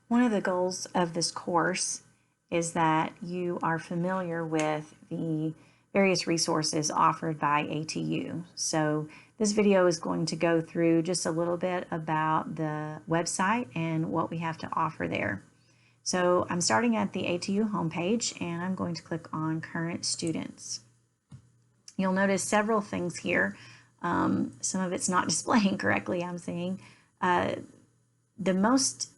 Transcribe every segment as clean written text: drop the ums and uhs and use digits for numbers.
One of the goals of this course is that you are familiar with the various resources offered by ATU. So this video is going to go through just a little bit about the website and what we have to offer there. So I'm starting at the ATU homepage and I'm going to click on current students. You'll notice several things here. Some of it's not displaying correctly, I'm seeing. The most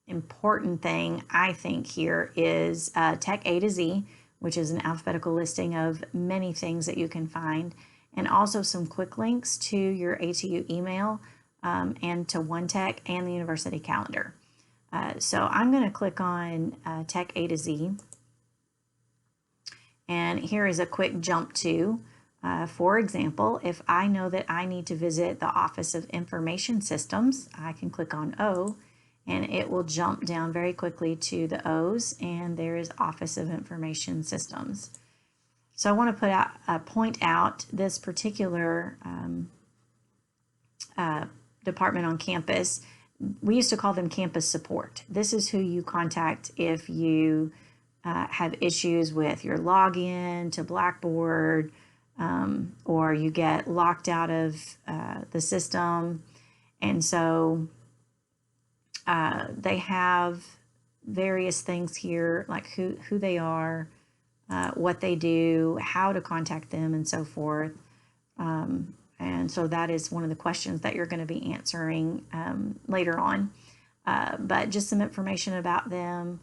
important thing I think here is Tech A to Z, which is an alphabetical listing of many things that you can find, and also some quick links to your ATU email and to OneTech and the university calendar. So I'm going to click on Tech A to Z, and here is a quick jump to. For example, if I know that I need to visit the Office of Information Systems, I can click on O, and it will jump down very quickly to the O's, and there is Office of Information Systems. So I want to point out this particular department on campus. We used to call them campus support. This is who you contact if you have issues with your login to Blackboard, or you get locked out of the system. And so they have various things here, like who they are, what they do, how to contact them, and so forth. And so that is one of the questions that you're going to be answering later on. But just some information about them.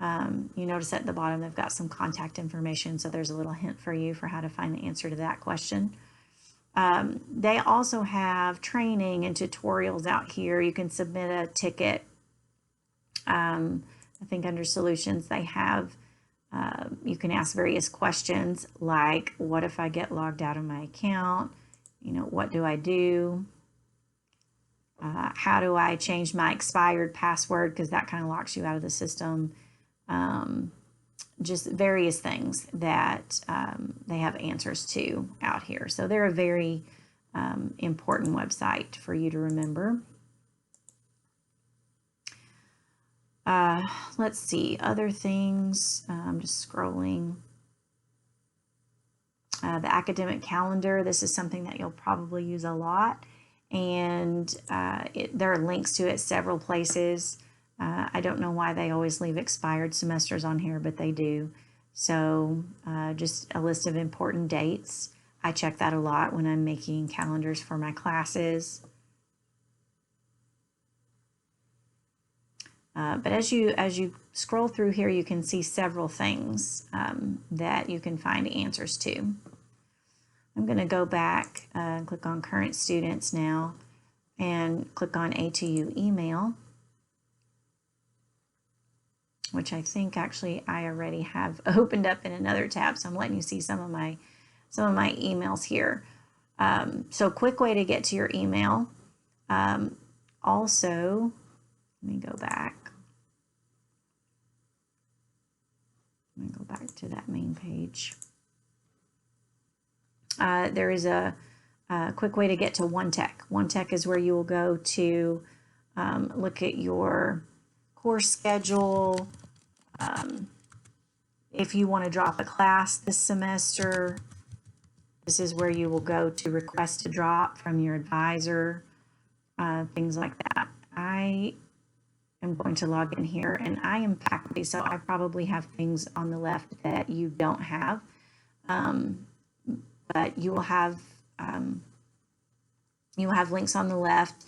You notice at the bottom they've got some contact information, so there's a little hint for you for how to find the answer to that question. They also have training and tutorials out here. You can submit a ticket. I think under solutions they have, you can ask various questions like, what if I get logged out of my account? You know, what do I do? How do I change my expired password? Because that kind of locks you out of the system. Just various things that they have answers to out here. So they're a very important website for you to remember. Let's see, other things. I'm just scrolling. The academic calendar, this is something that you'll probably use a lot. And there are links to it several places. I don't know why they always leave expired semesters on here, but they do. So just a list of important dates. I check that a lot when I'm making calendars for my classes. But as you scroll through here, you can see several things that you can find answers to. I'm going to go back and click on current students now and click on ATU email, which I think actually I already have opened up in another tab. So I'm letting you see some of my emails here. So quick way to get to your email. Also, let me go back. Let me go back to that main page. There is a quick way to get to OneTech. OneTech is where you will go to look at your course schedule. If you want to drop a class this semester, this is where you will go to request a drop from your advisor, things like that. I am going to log in here, and I am faculty, so I probably have things on the left that you don't have. But you will have links on the left.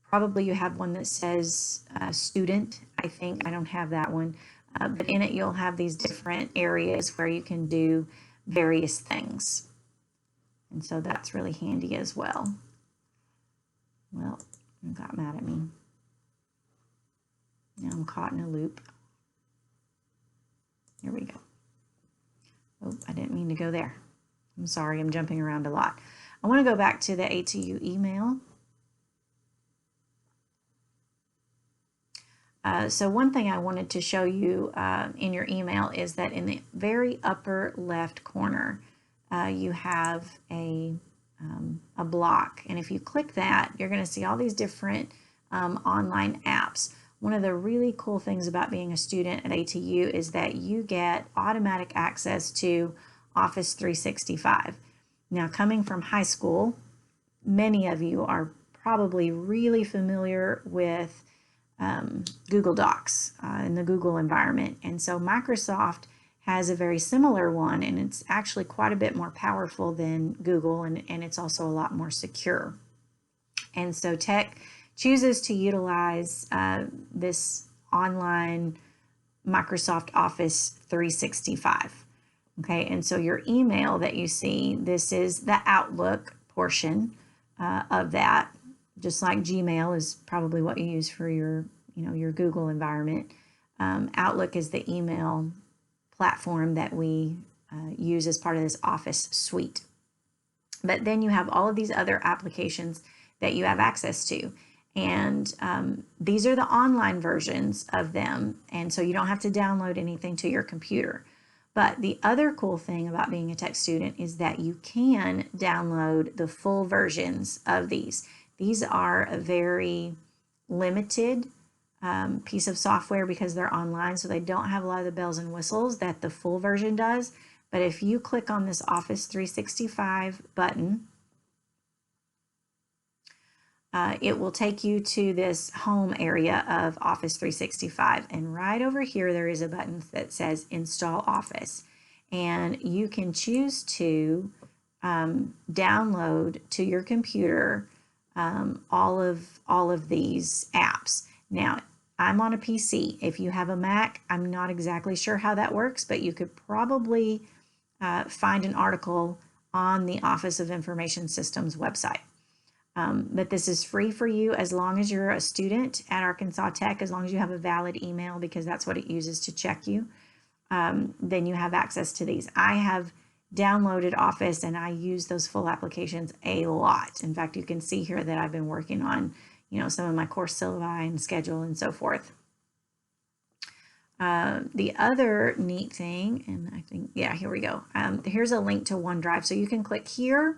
Probably you have one that says student. I think I don't have that one, but in it you'll have these different areas where you can do various things, and so that's really handy as well. Well, it got mad at me. Now I'm caught in a loop. Here we go. Oh, I didn't mean to go there. I'm sorry, I'm jumping around a lot. I want to go back to the ATU email. So one thing I wanted to show you in your email is that in the very upper left corner, you have a block. And if you click that, you're going to see all these different online apps. one of the really cool things about being a student at ATU is that you get automatic access to Office 365. Now, coming from high school, many of you are probably really familiar with Google Docs in the Google environment. And so Microsoft has a very similar one, and it's actually quite a bit more powerful than Google, and it's also a lot more secure. And so Tech chooses to utilize this online Microsoft Office 365. Okay, and so your email that you see, this is the Outlook portion of that. Just like Gmail is probably what you use for your, your Google environment. Outlook is the email platform that we use as part of this Office suite. But then you have all of these other applications that you have access to. And these are the online versions of them. And so you don't have to download anything to your computer. But the other cool thing about being a tech student is that you can download the full versions of these. These are a very limited piece of software because they're online, so they don't have a lot of the bells and whistles that the full version does. But if you click on this Office 365 button, it will take you to this home area of Office 365. And right over here, there is a button that says Install Office. And you can choose to download to your computer all of these apps. Now, I'm on a PC. If you have a Mac, I'm not exactly sure how that works, but you could probably find an article on the Office of Information Systems website. But this is free for you as long as you're a student at Arkansas Tech, as long as you have a valid email, because that's what it uses to check you. Then you have access to these. I have downloaded Office and I use those full applications a lot. In fact, you can see here that I've been working on, some of my course syllabi and schedule and so forth. The other neat thing, and I think, yeah, here we go. Here's a link to OneDrive. So you can click here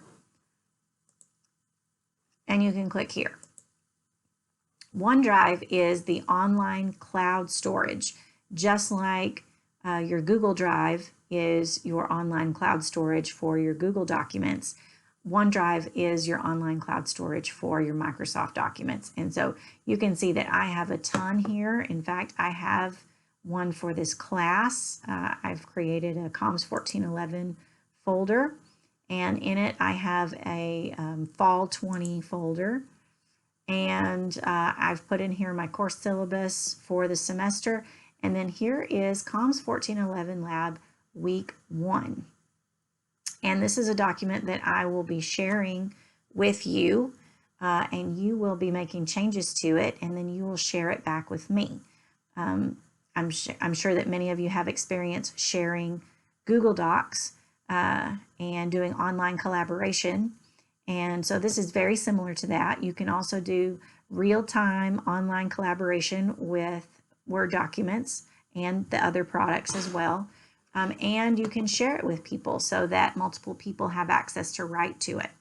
and you can click here. OneDrive is the online cloud storage, just like your Google Drive is your online cloud storage for your Google documents. OneDrive is your online cloud storage for your Microsoft documents. And so you can see that I have a ton here. In fact, I have one for this class. I've created a COMS 1411 folder, and in it I have a Fall 20 folder. And I've put in here my course syllabus for the semester. And then here is COMS 1411 Lab Week 1. And this is a document that I will be sharing with you, and you will be making changes to it, and then you will share it back with me. I'm sure that many of you have experience sharing Google Docs and doing online collaboration. And so this is very similar to that. You can also do real-time online collaboration with Word documents and the other products as well. And you can share it with people so that multiple people have access to write to it.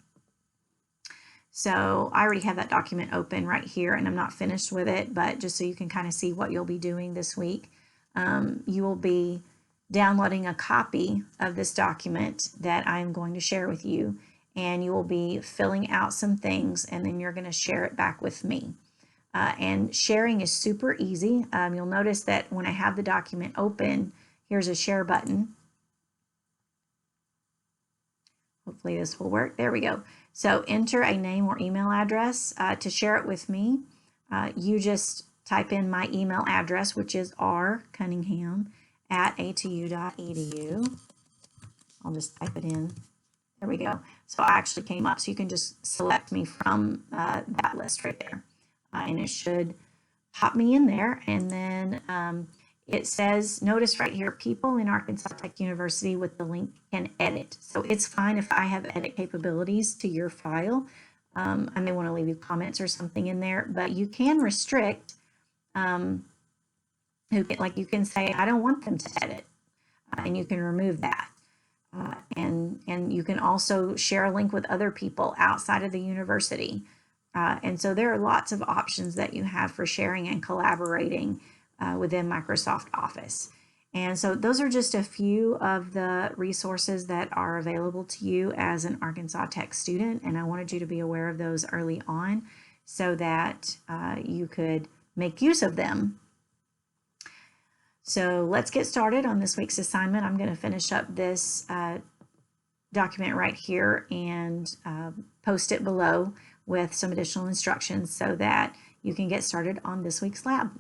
So I already have that document open right here, and I'm not finished with it, but just so you can kind of see what you'll be doing this week. You will be downloading a copy of this document that I'm going to share with you, and you will be filling out some things, and then you're going to share it back with me. And sharing is super easy. You'll notice that when I have the document open, here's a share button. Hopefully this will work. There we go. So enter a name or email address to share it with me. You just type in my email address, which is rcunningham@atu.edu. I'll just type it in. There we go. So I actually came up. So you can just select me from that list right there. And it should pop me in there. And then it says, notice right here, people in Arkansas Tech University with the link can edit. So it's fine if I have edit capabilities to your file. I may want to leave you comments or something in there, but you can restrict like you can say, I don't want them to edit, and you can remove that. And you can also share a link with other people outside of the university. And so there are lots of options that you have for sharing and collaborating within Microsoft Office. And so those are just a few of the resources that are available to you as an Arkansas Tech student. And I wanted you to be aware of those early on so that you could make use of them. So let's get started on this week's assignment. I'm going to finish up this document right here and post it below with some additional instructions so that you can get started on this week's lab.